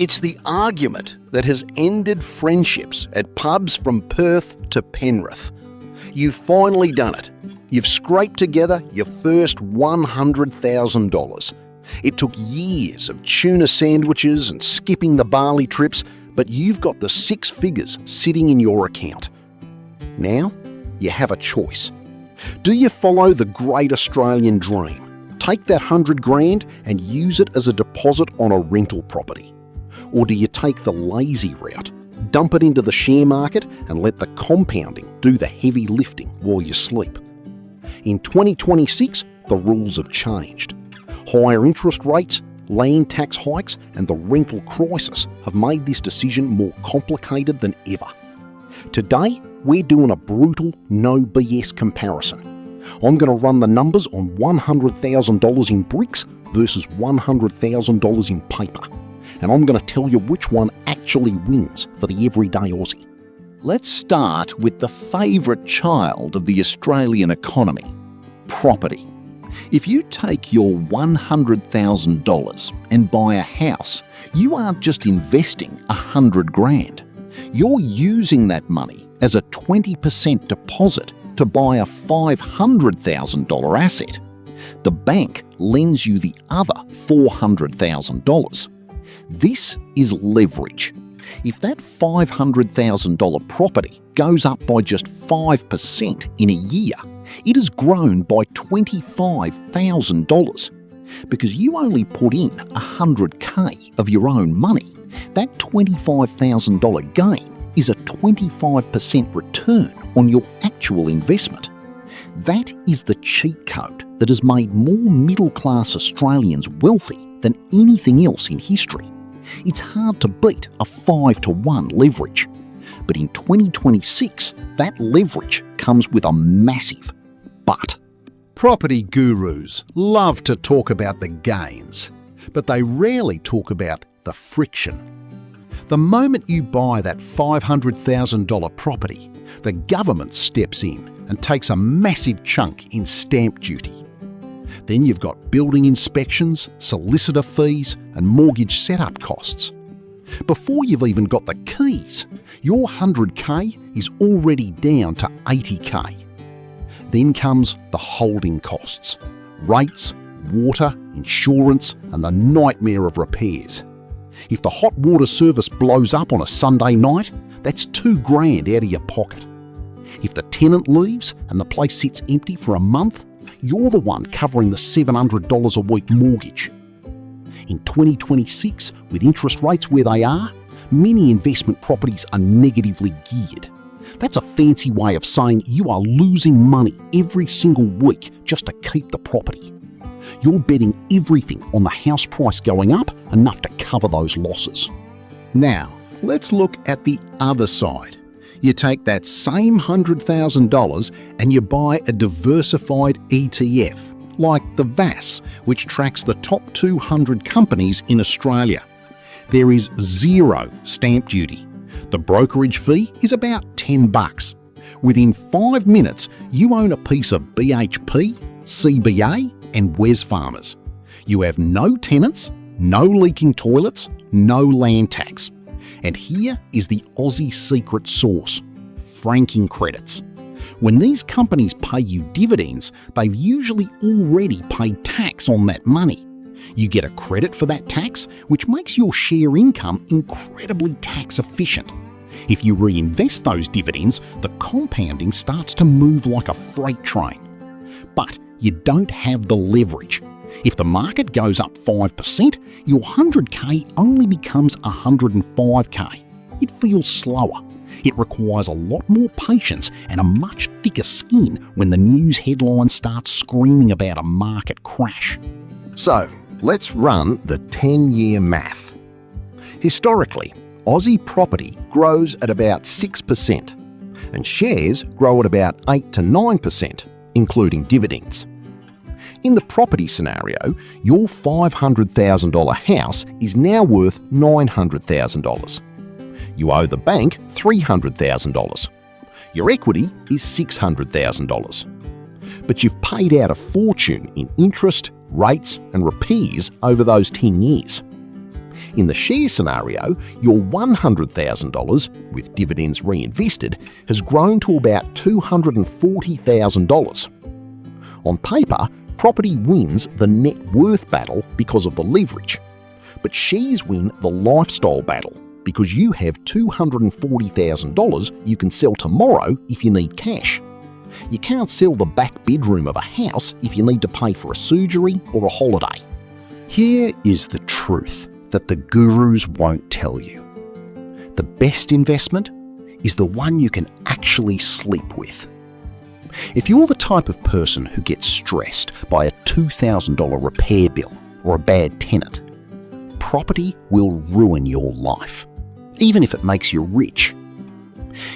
It's the argument that has ended friendships at pubs from Perth to Penrith. You've finally done it. You've scraped together your first $100,000. It took years of tuna sandwiches and skipping the Bali trips, but you've got the 6 figures sitting in your account. Now, you have a choice. Do you follow the great Australian dream? Take that $100,000 and use it as a deposit on a rental property? Or do you take the lazy route, dump it into the share market and let the compounding do the heavy lifting while you sleep? In 2026, the rules have changed. Higher interest rates, land tax hikes and the rental crisis have made this decision more complicated than ever. Today, we're doing a brutal no BS comparison. I'm going to run the numbers on $100,000 in bricks versus $100,000 in paper. And I'm going to tell you which one actually wins for the everyday Aussie. Let's start with the favourite child of the Australian economy, property. If you take your $100,000 and buy a house, you aren't just investing $100,000. You're using that money as a 20% deposit to buy a $500,000 asset. The bank lends you the other $400,000. This is leverage. If that $500,000 property goes up by just 5% in a year, it has grown by $25,000. Because you only put in $100,000 of your own money, that $25,000 gain is a 25% return on your actual investment. That is the cheat code that has made more middle-class Australians wealthy than anything else in history. It's hard to beat a 5-to-1 leverage. But in 2026, that leverage comes with a massive but. Property gurus love to talk about the gains, but they rarely talk about the friction. The moment you buy that $500,000 property, the government steps in and takes a massive chunk in stamp duty. Then you've got building inspections, solicitor fees and mortgage setup costs. Before you've even got the keys, your $100,000 is already down to $80,000. Then comes the holding costs, rates, water, insurance and the nightmare of repairs. If the hot water service blows up on a Sunday night, that's $2,000 out of your pocket. If the tenant leaves and the place sits empty for a month, you're the one covering the $700 a week mortgage. In 2026, with interest rates where they are, many investment properties are negatively geared. That's a fancy way of saying you are losing money every single week just to keep the property. You're betting everything on the house price going up enough to cover those losses. Now, let's look at the other side. You take that same $100,000 and you buy a diversified ETF, like the VAS, which tracks the top 200 companies in Australia. There is 0 stamp duty. The brokerage fee is about $10. Within 5 minutes, you own a piece of BHP, CBA and Wesfarmers. You have no tenants, no leaking toilets, no land tax. And here is the Aussie secret sauce: franking credits. When these companies pay you dividends, they've usually already paid tax on that money. You get a credit for that tax, which makes your share income incredibly tax efficient. If you reinvest those dividends, the compounding starts to move like a freight train. But you don't have the leverage. If the market goes up 5%, your $100,000 only becomes $105,000. It feels slower. It requires a lot more patience and a much thicker skin when the news headline starts screaming about a market crash. So, let's run the 10-year math. Historically, Aussie property grows at about 6%, and shares grow at about 8 to 9%, including dividends. In the property scenario, your $500,000 house is now worth $900,000. You owe the bank $300,000. Your equity is $600,000. But you've paid out a fortune in interest, rates and repairs over those 10 years. In the share scenario, your $100,000, with dividends reinvested, has grown to about $240,000. On paper, property wins the net worth battle because of the leverage, but shares win the lifestyle battle because you have $240,000 you can sell tomorrow if you need cash. You can't sell the back bedroom of a house if you need to pay for a surgery or a holiday. Here is the truth that the gurus won't tell you. The best investment is the one you can actually sleep with. If you're the type of person who gets stressed by a $2,000 repair bill or a bad tenant, property will ruin your life, even if it makes you rich.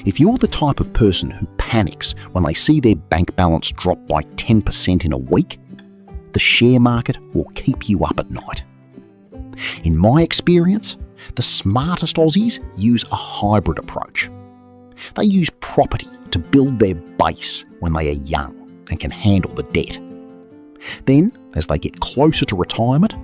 If you're the type of person who panics when they see their bank balance drop by 10% in a week, the share market will keep you up at night. In my experience, the smartest Aussies use a hybrid approach. They use property to build their base when they are young and can handle the debt. Then, as they get closer to retirement,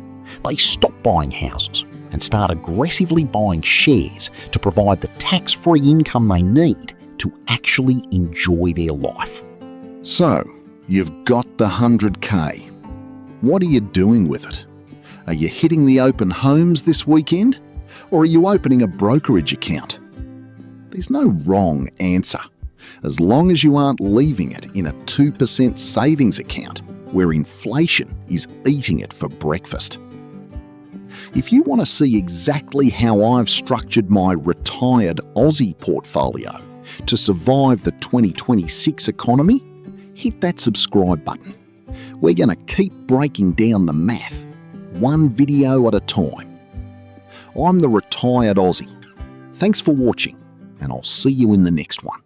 they stop buying houses and start aggressively buying shares to provide the tax-free income they need to actually enjoy their life. So, you've got the 100K. What are you doing with it? Are you hitting the open homes this weekend? Or are you opening a brokerage account? There's no wrong answer, as long as you aren't leaving it in a 2% savings account where inflation is eating it for breakfast. If you want to see exactly how I've structured my retired Aussie portfolio to survive the 2026 economy, hit that subscribe button. We're going to keep breaking down the math, one video at a time. I'm the retired Aussie. Thanks for watching, and I'll see you in the next one.